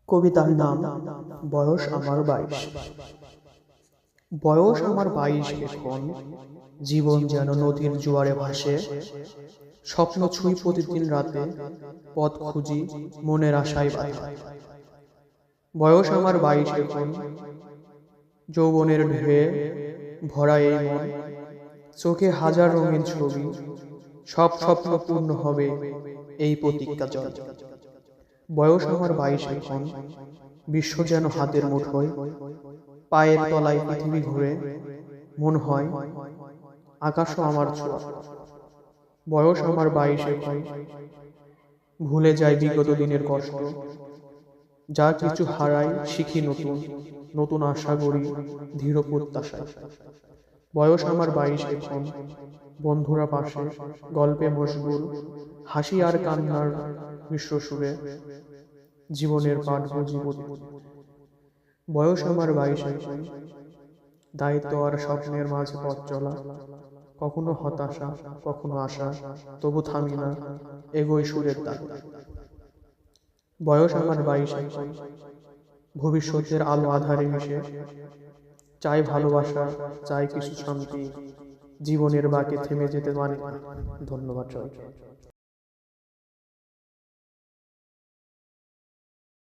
কবিতার নাম বয়স আমার 22। বয়স আমার 22 এখন, জীবন যেন নদীর জোয়ারে ভাসে। স্বপ্ন ছুঁই প্রতিদিন রাতে, পথ খুঁজি মনের আশায় বাঁধা। বয়স আমার 22 এখন, যৌবনের ঢেউয়ে ভরা এই মন। চোখে হাজার রঙিন ছবি, সব স্বপ্ন পূর্ণ হবে এই প্রতিজ্ঞা জল। বয়স আমার 22 এখন, বিশ্ব যেন হাতের মুঠোয়। পায়ের তলায় পৃথিবী ঘুরে, মন হয় আকাশও আমার ছোঁয়া। বয়স আমার 22 এখন, ভুলে যায় বিগত দিনের কষ্ট। যা কিছু হারাই শিখি নতুন, নতুন আশা গড়ি দৃঢ় প্রত্যাশায়। বয়স আমার 22 এখন, বন্ধুরা পাশে, গল্পে মশগুল, হাসি আর কান্নার মিশ্র সুরে জীবনের পাঠ বুঝি। বয়স আমার 22 এখন, দায়িত্ব আর স্বপ্নের মাঝে পথ চলা। কখনো হতাশা, কখনো আশা, তবু থামি না, এগোই সুরের দাগে। বয়স আমার 22 এখন, ভবিষ্যতের আলো আধারে মিশে। চাই ভালোবাসা, চাই কিছু শান্তি, জীবনের বাঁকে থেমে যেতে মানে। ধন্যবাদ সবাইকে।